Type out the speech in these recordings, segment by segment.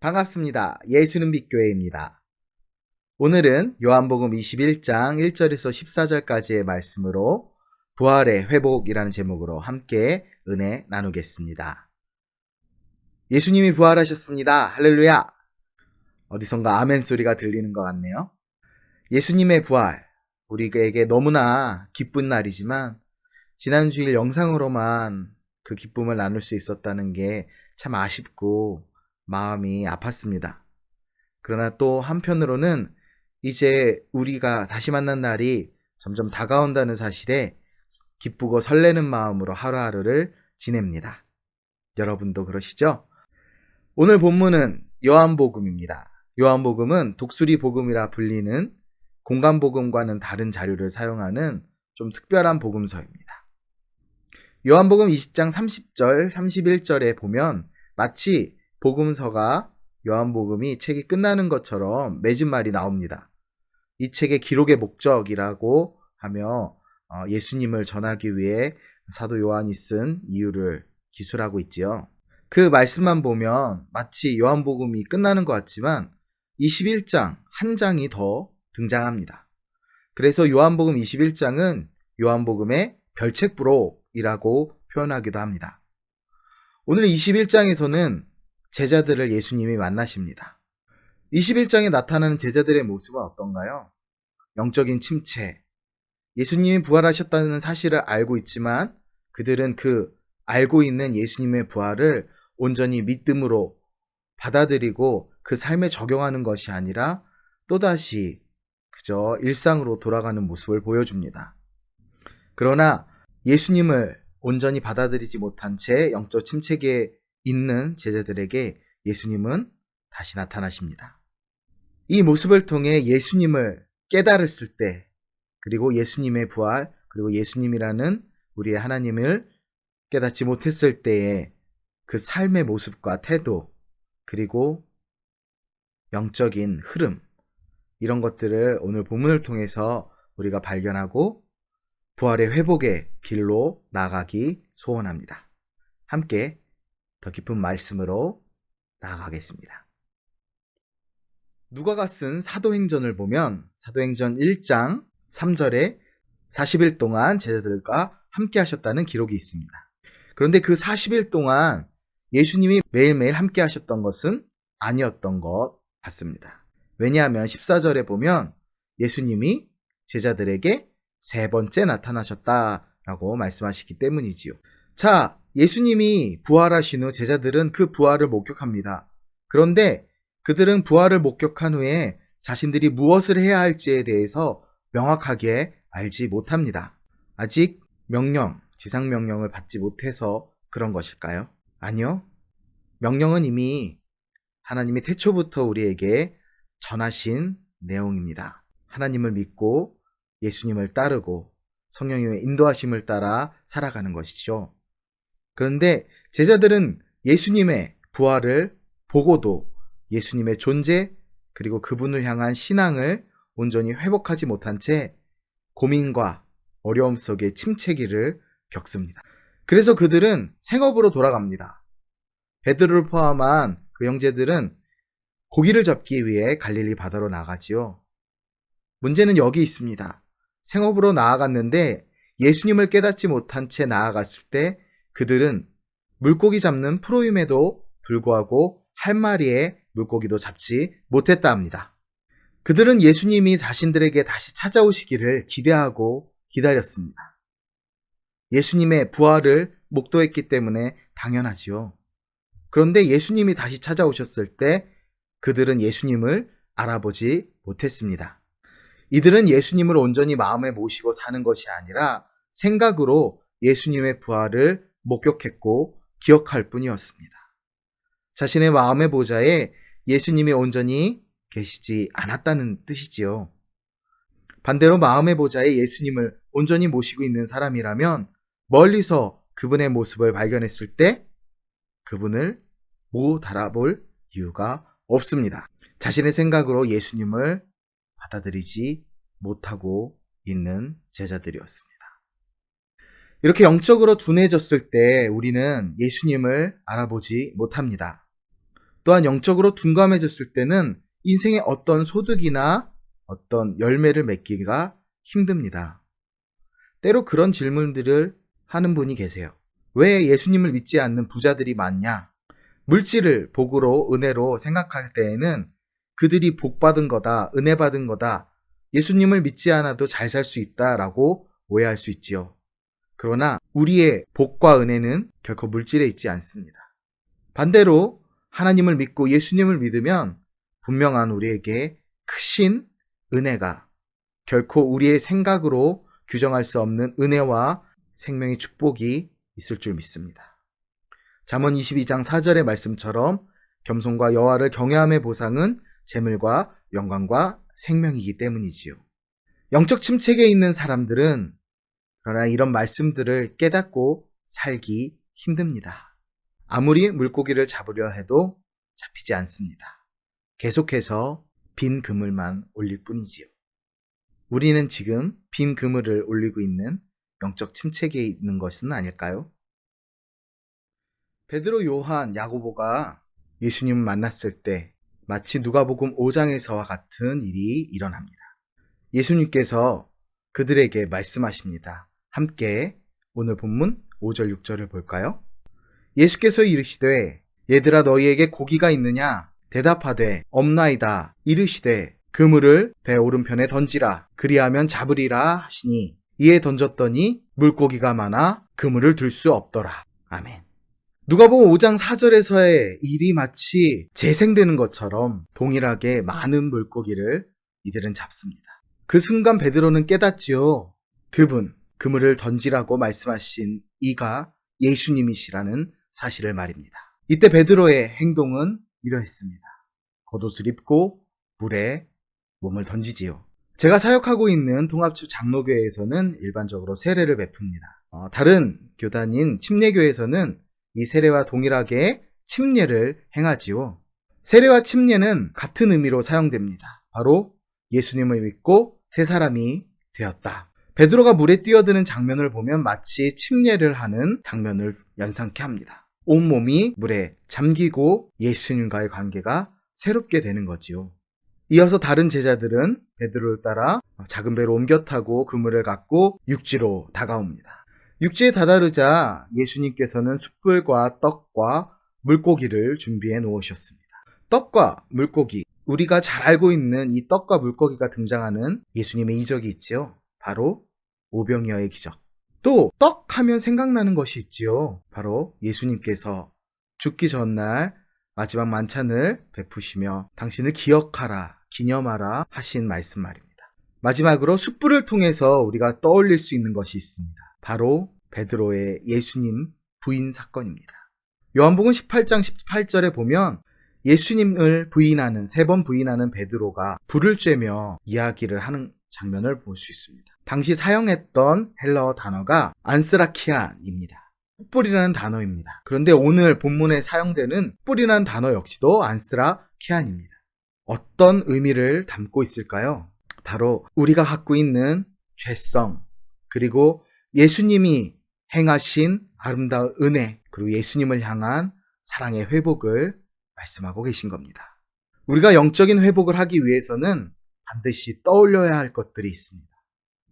반갑습니다. 예수는 빛교회입니다. 오늘은 요한복음 21장 1절에서 14절까지의 말씀으로 부활의 회복이라는 제목으로 함께 은혜 나누겠습니다. 예수님이 부활하셨습니다. 할렐루야! 어디선가 아멘 소리가 들리는 것 같네요. 예수님의 부활, 우리에게 너무나 기쁜 날이지만 지난 주일 영상으로만 그 기쁨을 나눌 수 있었다는 게 참 아쉽고 마음이 아팠습니다. 그러나 또 한편으로는 이제 우리가 다시 만난 날이 점점 다가온다는 사실에 기쁘고 설레는 마음으로 하루하루를 지냅니다. 여러분도 그러시죠? 오늘 본문은 요한복음입니다. 요한복음은 독수리 복음이라 불리는 공간복음과는 다른 자료를 사용하는 좀 특별한 복음서입니다. 요한복음 20장 30절, 31절에 보면 마치 복음서가 요한복음이 책이 끝나는 것처럼 맺은 말이 나옵니다. 이 책의 기록의 목적이라고 하며 예수님을 전하기 위해 사도 요한이 쓴 이유를 기술하고 있지요. 그 말씀만 보면 마치 요한복음이 끝나는 것 같지만 21장 한 장이 더 등장합니다. 그래서 요한복음 21장은 요한복음의 별책부록이라고 표현하기도 합니다. 오늘 21장에서는 제자들을 예수님이 만나십니다. 21장에 나타나는 제자들의 모습은 어떤가요? 영적인 침체. 예수님이 부활하셨다는 사실을 알고 있지만 그들은 그 알고 있는 예수님의 부활을 온전히 믿음으로 받아들이고 그 삶에 적용하는 것이 아니라 또다시 그저 일상으로 돌아가는 모습을 보여줍니다. 그러나 예수님을 온전히 받아들이지 못한 채 영적 침체기에 있는 제자들에게 예수님은 다시 나타나십니다. 이 모습을 통해 예수님을 깨달았을 때, 그리고 예수님의 부활, 그리고 예수님이라는 우리의 하나님을 깨닫지 못했을 때의 그 삶의 모습과 태도, 그리고 영적인 흐름, 이런 것들을 오늘 본문을 통해서 우리가 발견하고 부활의 회복의 길로 나아가기 소원합니다. 함께 더 깊은 말씀으로 나아가겠습니다. 누가가 쓴 사도행전을 보면 사도행전 1장 3절에 40일 동안 제자들과 함께 하셨다는 기록이 있습니다. 그런데 그 40일 동안 예수님이 매일매일 함께 하셨던 것은 아니었던 것 같습니다. 왜냐하면 14절에 보면 예수님이 제자들에게 세 번째 나타나셨다라고 말씀하시기 때문이지요. 자, 예수님이 부활하신 후 제자들은 그 부활을 목격합니다. 그런데 그들은 부활을 목격한 후에 자신들이 무엇을 해야 할지에 대해서 명확하게 알지 못합니다. 아직 지상명령을 받지 못해서 그런 것일까요? 아니요. 명령은 이미 하나님이 태초부터 우리에게 전하신 내용입니다. 하나님을 믿고 예수님을 따르고 성령님의 인도하심을 따라 살아가는 것이죠. 그런데 제자들은 예수님의 부활을 보고도 예수님의 존재 그리고 그분을 향한 신앙을 온전히 회복하지 못한 채 고민과 어려움 속에 침체기를 겪습니다. 그래서 그들은 생업으로 돌아갑니다. 베드로를 포함한 그 형제들은 고기를 잡기 위해 갈릴리 바다로 나가지요. 문제는 여기 있습니다. 생업으로 나아갔는데 예수님을 깨닫지 못한 채 나아갔을 때 그들은 물고기 잡는 프로임에도 불구하고 한 마리의 물고기도 잡지 못했다 합니다. 그들은 예수님이 자신들에게 다시 찾아오시기를 기대하고 기다렸습니다. 예수님의 부활을 목도했기 때문에 당연하지요. 그런데 예수님이 다시 찾아오셨을 때 그들은 예수님을 알아보지 못했습니다. 이들은 예수님을 온전히 마음에 모시고 사는 것이 아니라 생각으로 예수님의 부활을 목격했고 기억할 뿐이었습니다. 자신의 마음의 보좌에 예수님이 온전히 계시지 않았다는 뜻이지요. 반대로 마음의 보좌에 예수님을 온전히 모시고 있는 사람이라면 멀리서 그분의 모습을 발견했을 때 그분을 못 알아볼 이유가 없습니다. 자신의 생각으로 예수님을 받아들이지 못하고 있는 제자들이었습니다. 이렇게 영적으로 둔해졌을 때 우리는 예수님을 알아보지 못합니다. 또한 영적으로 둔감해졌을 때는 인생의 어떤 소득이나 어떤 열매를 맺기가 힘듭니다. 때로 그런 질문들을 하는 분이 계세요. 왜 예수님을 믿지 않는 부자들이 많냐? 물질을 복으로, 은혜로 생각할 때에는 그들이 복 받은 거다, 은혜 받은 거다, 예수님을 믿지 않아도 잘 살 수 있다라고 오해할 수 있지요. 그러나 우리의 복과 은혜는 결코 물질에 있지 않습니다. 반대로 하나님을 믿고 예수님을 믿으면 분명한 우리에게 크신 은혜가, 결코 우리의 생각으로 규정할 수 없는 은혜와 생명의 축복이 있을 줄 믿습니다. 잠언 22장 4절의 말씀처럼 겸손과 여호와를 경외함의 보상은 재물과 영광과 생명이기 때문이지요. 영적 침체기에 있는 사람들은 그러나 이런 말씀들을 깨닫고 살기 힘듭니다. 아무리 물고기를 잡으려 해도 잡히지 않습니다. 계속해서 빈 그물만 올릴 뿐이지요. 우리는 지금 빈 그물을 올리고 있는 영적 침체기에 있는 것은 아닐까요? 베드로, 요한, 야고보가 예수님을 만났을 때 마치 누가복음 5장에서와 같은 일이 일어납니다. 예수님께서 그들에게 말씀하십니다. 함께 오늘 본문 5절 6절을 볼까요? 예수께서 이르시되 얘들아 너희에게 고기가 있느냐? 대답하되 없나이다. 이르시되 그물을 배 오른편에 던지라. 그리하면 잡으리라 하시니 이에 던졌더니 물고기가 많아 그물을 들 수 없더라. 아멘. 누가복음 5장 4절에서의 일이 마치 재생되는 것처럼 동일하게 많은 물고기를 이들은 잡습니다. 그 순간 베드로는 깨닫지요. 그분, 그물을 던지라고 말씀하신 이가 예수님이시라는 사실을 말입니다. 이때 베드로의 행동은 이러했습니다. 겉옷을 입고 물에 몸을 던지지요. 제가 사역하고 있는 통합집 장로교회에서는 일반적으로 세례를 베풉니다. 다른 교단인 침례교회에서는 이 세례와 동일하게 침례를 행하지요. 세례와 침례는 같은 의미로 사용됩니다. 바로 예수님을 믿고 새 사람이 되었다. 베드로가 물에 뛰어드는 장면을 보면 마치 침례를 하는 장면을 연상케 합니다. 온몸이 물에 잠기고 예수님과의 관계가 새롭게 되는 거지요. 이어서 다른 제자들은 베드로를 따라 작은 배로 옮겨 타고 그물을 갖고 육지로 다가옵니다. 육지에 다다르자 예수님께서는 숯불과 떡과 물고기를 준비해 놓으셨습니다. 떡과 물고기, 우리가 잘 알고 있는 이 떡과 물고기가 등장하는 예수님의 이적이 있지요. 바로 오병이어의 기적. 또 떡 하면 생각나는 것이 있지요. 바로 예수님께서 죽기 전날 마지막 만찬을 베푸시며 당신을 기억하라, 기념하라 하신 말씀 말입니다. 마지막으로 숯불을 통해서 우리가 떠올릴 수 있는 것이 있습니다. 바로 베드로의 예수님 부인 사건입니다. 요한복음 18장 18절에 보면 예수님을 부인하는, 3번 부인하는 베드로가 불을 쬐며 이야기를 하는 장면을 볼 수 있습니다. 당시 사용했던 헬라어 단어가 안스라키안입니다. 숯불이라는 단어입니다. 그런데 오늘 본문에 사용되는 숯불이라는 단어 역시도 안스라키안입니다. 어떤 의미를 담고 있을까요? 바로 우리가 갖고 있는 죄성, 그리고 예수님이 행하신 아름다운 은혜, 그리고 예수님을 향한 사랑의 회복을 말씀하고 계신 겁니다. 우리가 영적인 회복을 하기 위해서는 반드시 떠올려야 할 것들이 있습니다.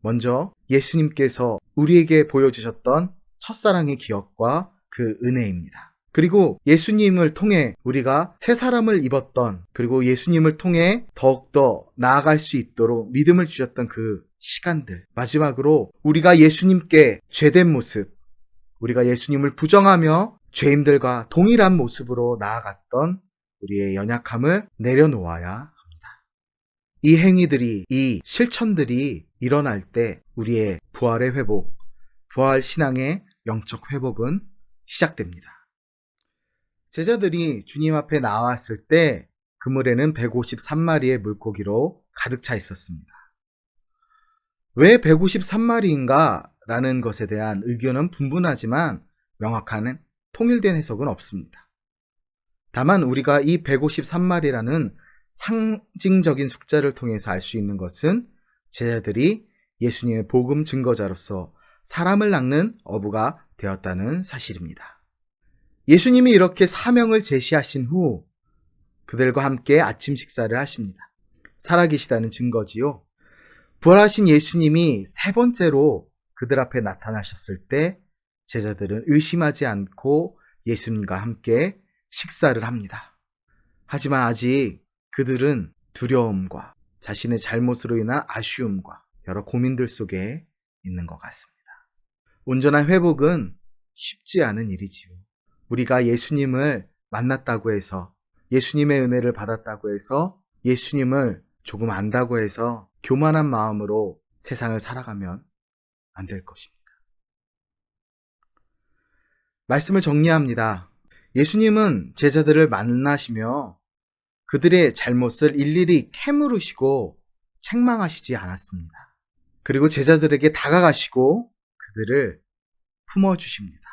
먼저 예수님께서 우리에게 보여주셨던 첫사랑의 기억과 그 은혜입니다. 그리고 예수님을 통해 우리가 새 사람을 입었던, 그리고 예수님을 통해 더욱더 나아갈 수 있도록 믿음을 주셨던 그 시간들. 마지막으로 우리가 예수님께 죄된 모습, 우리가 예수님을 부정하며 죄인들과 동일한 모습으로 나아갔던 우리의 연약함을 내려놓아야 합니다. 이 행위들이, 이 실천들이 일어날 때 우리의 부활의 회복, 부활 신앙의 영적 회복은 시작됩니다. 제자들이 주님 앞에 나왔을 때 그물에는 153마리의 물고기로 가득 차 있었습니다. 왜 153마리인가? 라는 것에 대한 의견은 분분하지만 명확한 통일된 해석은 없습니다. 다만 우리가 이 153마리라는 상징적인 숫자를 통해서 알 수 있는 것은 제자들이 예수님의 복음 증거자로서 사람을 낚는 어부가 되었다는 사실입니다. 예수님이 이렇게 사명을 제시하신 후 그들과 함께 아침 식사를 하십니다. 살아계시다는 증거지요. 부활하신 예수님이 세 번째로 그들 앞에 나타나셨을 때 제자들은 의심하지 않고 예수님과 함께 식사를 합니다. 하지만 아직 그들은 두려움과 자신의 잘못으로 인한 아쉬움과 여러 고민들 속에 있는 것 같습니다. 온전한 회복은 쉽지 않은 일이지요. 우리가 예수님을 만났다고 해서, 예수님의 은혜를 받았다고 해서, 예수님을 조금 안다고 해서 교만한 마음으로 세상을 살아가면 안 될 것입니다. 말씀을 정리합니다. 예수님은 제자들을 만나시며 그들의 잘못을 일일이 캐물으시고 책망하시지 않았습니다. 그리고 제자들에게 다가가시고 그들을 품어주십니다.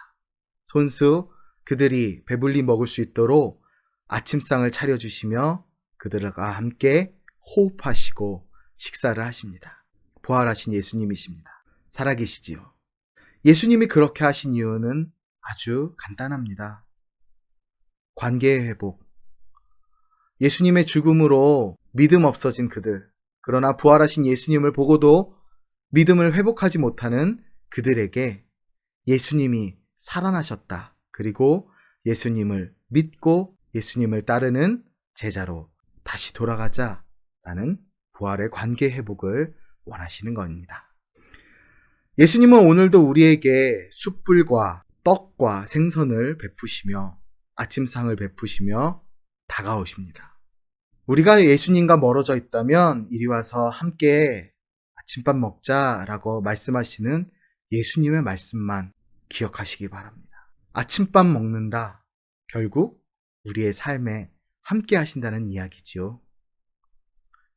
손수 그들이 배불리 먹을 수 있도록 아침상을 차려주시며 그들과 함께 호흡하시고 식사를 하십니다. 부활하신 예수님이십니다. 살아계시지요. 예수님이 그렇게 하신 이유는 아주 간단합니다. 관계의 회복. 예수님의 죽음으로 믿음 없어진 그들, 그러나 부활하신 예수님을 보고도 믿음을 회복하지 못하는 그들에게 예수님이 살아나셨다. 그리고 예수님을 믿고 예수님을 따르는 제자로 다시 돌아가자라는 부활의 관계 회복을 원하시는 겁니다. 예수님은 오늘도 우리에게 숯불과 떡과 생선을 베푸시며 아침상을 베푸시며 다가오십니다. 우리가 예수님과 멀어져 있다면 이리 와서 함께 아침밥 먹자라고 말씀하시는 예수님의 말씀만 기억하시기 바랍니다. 아침밥 먹는다. 결국 우리의 삶에 함께 하신다는 이야기지요.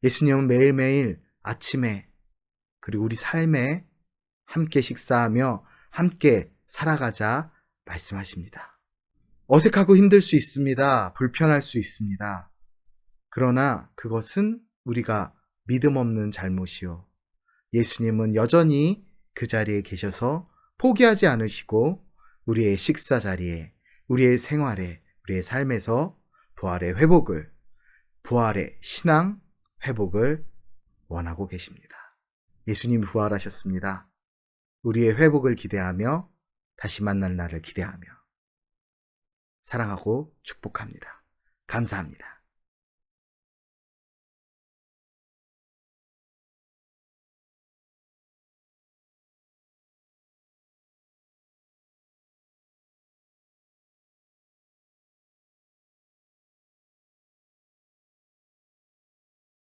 예수님은 매일매일 아침에 그리고 우리 삶에 함께 식사하며 함께 살아가자 말씀하십니다. 어색하고 힘들 수 있습니다. 불편할 수 있습니다. 그러나 그것은 우리가 믿음 없는 잘못이요. 예수님은 여전히 그 자리에 계셔서 포기하지 않으시고 우리의 식사 자리에, 우리의 생활에, 우리의 삶에서 부활의 회복을, 부활의 신앙 회복을 원하고 계십니다. 예수님이 부활하셨습니다. 우리의 회복을 기대하며 다시 만날 날을 기대하며 사랑하고 축복합니다. 감사합니다.